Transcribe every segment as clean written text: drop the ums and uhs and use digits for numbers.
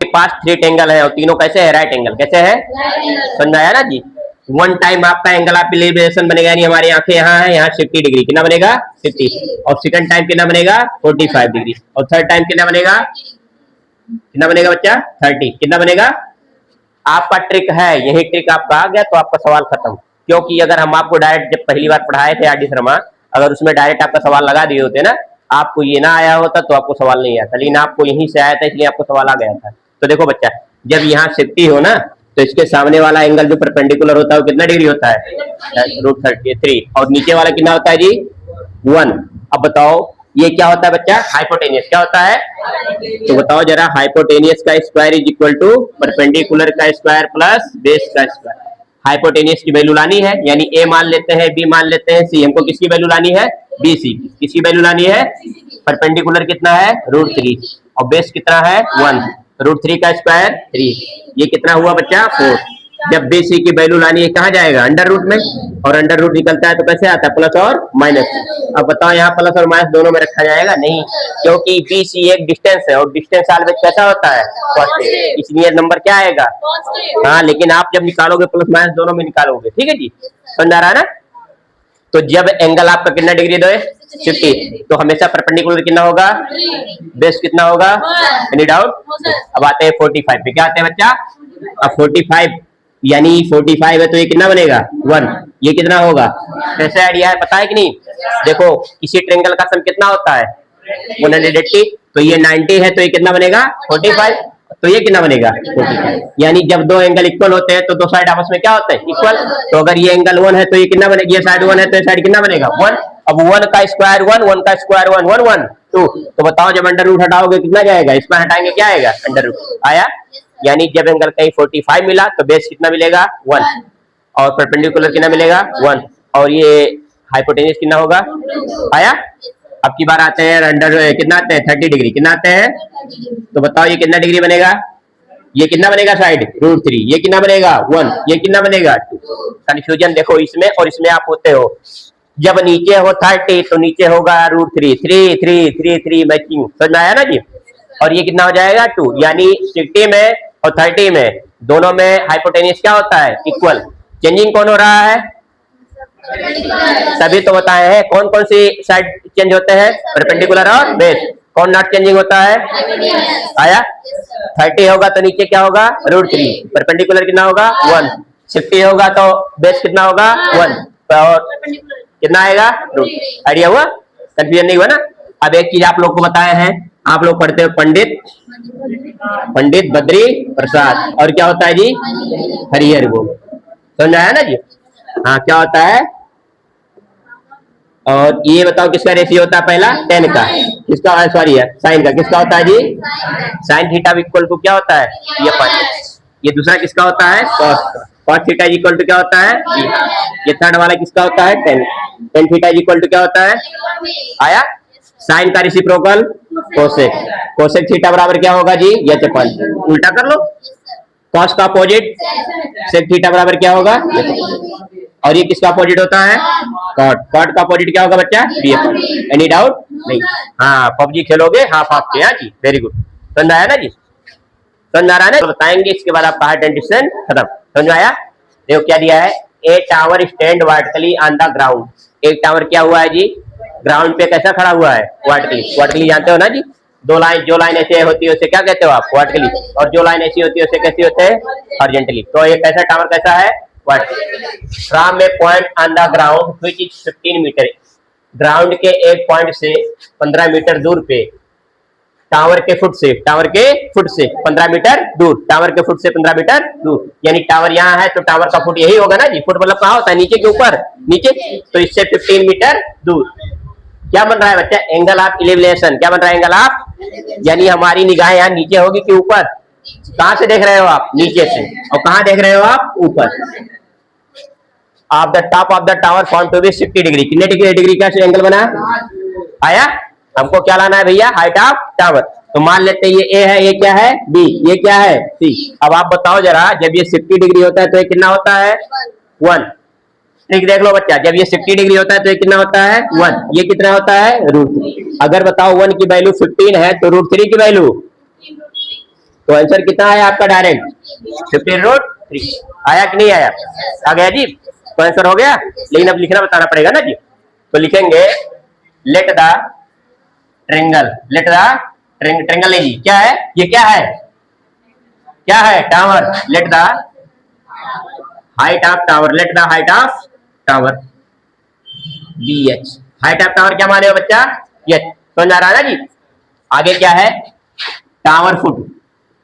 पास 3 angle है और तीनों कैसे है? Right angle. कैसे है? समझ आया ना जी। वन टाइम आपका एंगल ऑफ एलिवेशन बनेगा, यानी हमारी आंखें यहाँ है, यहाँ 60 डिग्री। कितना बनेगा? 60। और सेकंड टाइम कितना बनेगा? 45 डिग्री। और थर्ड टाइम कितना बनेगा? कितना बनेगा बच्चा? 30। कितना बनेगा? आपका ट्रिक है, यही ट्रिक आपका आ गया तो आपका सवाल खत्म। क्योंकि अगर हम आपको डायरेक्ट जब पहली बार पढ़ाए थे आर डी शर्मा, अगर उसमें डायरेक्ट आपका सवाल लगा दिए होते ना, आपको ये ना आया होता तो आपको सवाल नहीं आता, लेकिन आपको यहीं से आया था इसलिए आपको सवाल आ गया था। तो देखो बच्चा, जब यहाँ 60 हो ना तो इसके सामने वाला एंगल जो परपेंडिकुलर होता है वो कितना डिग्री होता है? √33। और नीचे वाला कितना होता है जी? 1। अब बताओ ये क्या होता है बच्चा? हाइपोटेनियस। क्या होता है? तो बताओ जरा, हाइपोटेनियस का square is equal to perpendicular का स्क्वायर प्लस बेस का स्क्वायर। हाइपोटेनियस की वैल्यू लानी है, यानी ए मान लेते हैं, बी मान लेते हैं, सी। हमको किसकी वैल्यू लानी है? B C. किसकी वैल्यू लानी है? परपेंडिकुलर कितना है? √3 और बेस कितना है? 1। √3 का स्क्वायर 3। ये कितना हुआ बच्चा? 4। जब बी सी की वैल्यू लानी है कहाँ जाएगा? अंडर रूट में। और अंडर रूट निकलता है तो कैसे आता है? प्लस और माइनस। अब बताओ यहाँ प्लस और माइनस दोनों में रखा जाएगा? नहीं, क्योंकि बी सी एक डिस्टेंस है और डिस्टेंस ऑलवेज कैसा होता है? पॉजिटिव। इसलिए नंबर क्या आएगा? हाँ, लेकिन आप जब निकालोगे प्लस माइनस दोनों में निकालोगे। ठीक है जी, समझ आ रहा है ना? तो जब एंगल आपका कितना डिग्री दो? 60, तो हमेशा परपेंडिकुलर कितना होगा? बेस कितना होगा? Any doubt? अब आते हैं 45 पे। क्या आते हैं बच्चा? अब 45 यानी 45 है तो ये कितना बनेगा? 1। ये कितना होगा? कैसे आइडिया है, पता है कि नहीं? देखो किसी ट्रायंगल का सम कितना होता है? 180। तो ये 90 है तो ये कितना बनेगा? 45। तो ये कितना बनेगा? 45। यानी जब दो एंगल इक्वल होते हैं तो दो साइड आपस में क्या होते हैं? इक्वल। तो अगर ये एंगल 1 है तो ये कितना बनेगा? ये साइड 1 है तो ये साइड कितना बनेगा? 1। अब 1 का स्क्वायर 1, 1 का स्क्वायर 1, 1 1 2। तो बताओ जब अंडर रूट हटाओगे कितना जाएगा? स्क्वायर हटाएंगे क्या आएगा? अंडर रूट आया। यानी जब एंगल कहीं 45 मिला तो बेस कितना मिलेगा? 1। और परपेंडिकुलर कितना मिलेगा? 1। और ये हाइपोटेनियस कितना होगा? आया। अब की बार आते हैं अंडर कितना आते हैं? 30 डिग्री। कितना आते हैं? तो बताओ ये कितना डिग्री बनेगा? ये कितना बनेगा साइड? √3। ये कितना बनेगा? 1। ये कितना बनेगा? 2। कंफ्यूजन देखो इसमें और इसमें आप होते हो। जब नीचे हो 30 तो नीचे होगा √3, 3 3 3 3 मैचिंग। समझ में आया ना जी? और ये कितना हो जाएगा? 2। यानी 60 में और 30 में दोनों में हाइपोटेनियस क्या होता है? इक्वल। चेंजिंग कौन हो रहा है? सभी तो बताए हैं। कौन कौन सी साइड चेंज होते हैं? परपेंडिकुलर और बेस। कौन नॉट चेंजिंग होता है? आया। 30 होगा तो नीचे क्या होगा? √3। परपेंडिकुलर कितना होगा? 1। 60 होगा तो बेस कितना होगा? 1। और कितना आएगा? आइडिया हुआ? कंफ्यूजन नहीं हुआ ना? अब एक चीज आप लोग को बताए हैं, आप लोग पढ़ते हो पंडित बद्री प्रसाद। और क्या होता है जी? हरिहर गोविंद। समझ आया ना जी? हाँ, क्या होता है? और ये बताओ किसका रेशियो होता है? पहला 10 का। किसका? सॉरी है साइन का। किसका होता है जी? साइन थीटा इक्वल टू क्या होता है? ये 5। ये दूसरा किसका होता है? कॉस का। कॉस थीटा इक्वल टू क्या होता है? ये थर्ड वाला किसका होता है? 10। टेन थीटा इक्वल टू क्या होता है? आया। साइन का रेसिप्रोकल कोसेक। कोसेक थीटा बराबर क्या होगा जी? ये 5। उल्टा कर लो। कॉस का अपोजिट सेक थीटा बराबर क्या होगा? और ये किसका अपोजिट होता है? कॉट। कॉट का अपोजिट क्या होगा बच्चा? Any doubt? नहीं। हाँ, पबजी खेलोगे हाफ हाफ के। हाँ जी, वेरी गुड। समझ आया ना जी? समझ आ रहा है ना? तो बताएंगे इसके बाद आपका हाइट एंड डिस्टेंस खत्म। समझ आया? देखो क्या दिया है? ए tower stand vertically on the ground. एक टावर क्या हुआ है जी? ग्राउंड पे कैसा खड़ा हुआ है? वर्टिकली। वर्टिकली जानते हो ना जी? दो लाइन, जो लाइन ऐसे होती है उसे क्या कहते हो आप? वर्टिकली। और जो लाइन ऐसी होती है उसे कैसी होते हैं? हॉरिजॉन्टली। तो ये कैसा टावर कैसा है? Vertically. From a point on the ground which is 15 metre. Ground के एक पॉइंट से 15 मीटर दूर पे टावर के फुट से 15 मीटर दूर। टावर के फुट से 15 मीटर दूर। यानी टावर यहाँ है तो टावर का फुट यही होगा ना जी? फुट मतलब कहाँ होता है? नीचे के ऊपर। नीचे। तो इससे 15 मीटर दूर क्या बन रहा है बच्चा? Angle of elevation. क्या बन रहा है? Angle of. यानी हमारी निगाह यहाँ नीचे होगी कि ऊपर? कहाँ से देख रहे हो आप? नीचे से। और कहाँ देख रहे हो आप? ऊपर। Of the top of the tower found to be 60 degree. कितने डिग्री का एंगल बना? आया। हमको क्या लाना है भैया? Height of tower. तो मान लेते हैं ये ए है, ये क्या है? बी। ये क्या है? सी। अब आप बताओ जरा, जब ये 60 डिग्री होता है तो ये कितना होता है? 1। ठीक, देख लो बच्चा, जब ये 60 डिग्री होता है तो ये कितना होता है? 1। ये कितना होता है? √3। अगर बताओ 1 की वैल्यू 15 है तो √3 की वैल्यू? तो आंसर कितना आया आपका डायरेक्ट 15√3 आया कि नहीं आया? आ गया जी। तो आंसर हो गया, लेकिन अब लिखना बताना पड़ेगा ना जी। तो लिखेंगे let the triangle, let the triangle नहीं जी, क्या है ये, क्या है, क्या है, tower. Let the height of tower, let the height of tower BH। Height of tower क्या माने हो बच्चा? H। समझ आ रहा है ना जी। आगे क्या है? Tower foot,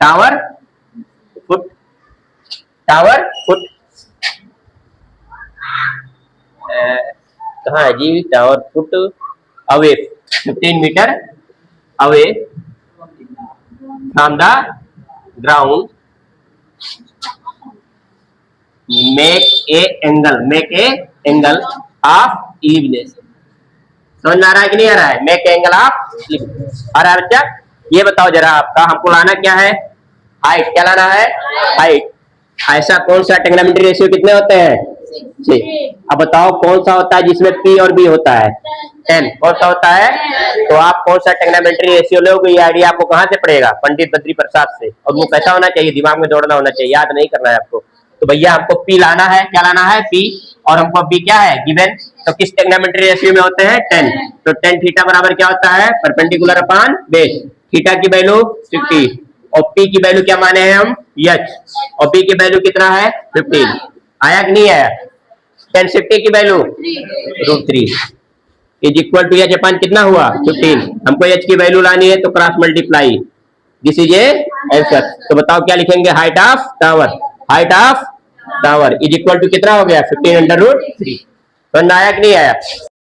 tower foot, tower foot कहाँ है जी? Tower foot away 15 metre away from the ground make a angle, make a angle of elimination. समझ में आ रहा है कि नहीं आ रहा है? मेक एंगल ऑफ इलिमिनेशन आ रहा है बच्चा? ये बताओ जरा, आपका हमको लाना क्या है? हाइट। क्या लाना है? हाइट। ऐसा कौन सा ट्रिग्नोमेट्री रेशियो कितने होते हैं? 6। अब बताओ कौन सा होता है जिसमें P और B होता है? 10। कौन सा होता है? तो आप कौन सा ट्रिग्नोमेट्री रेशियो लोगे, ये आइडिया आपको कहाँ से पड़ेगा? पंडित बद्री प्रसाद से। और वो कैसा होना चाहिए? दिमाग में दौड़ना होना चाहिए, याद नहीं करना है आपको। तो भैया हमको P लाना है, क्या लाना है? P। और हमको B क्या है? गिवन। तो किस ट्रिग्नोमेट्री रेशियो में होते हैं? 10। तो tan थीटा बराबर क्या होता है? Perpendicular upon base. थीटा की वैल्यू 50 और P की वैल्यू क्या माने हैं हम? H। और B की वैल्यू कितना है? 15। आया कि नहीं आया? tan 50 की value √3 is equal to H upon कितना हुआ? 15। हमको H की वैल्यू लानी है तो cross multiply, this is a answer. तो बताओ क्या लिखेंगे? Height of tower, height of tower is equal to कितना हो गया? 15√3। समझ आया कि नहीं आया?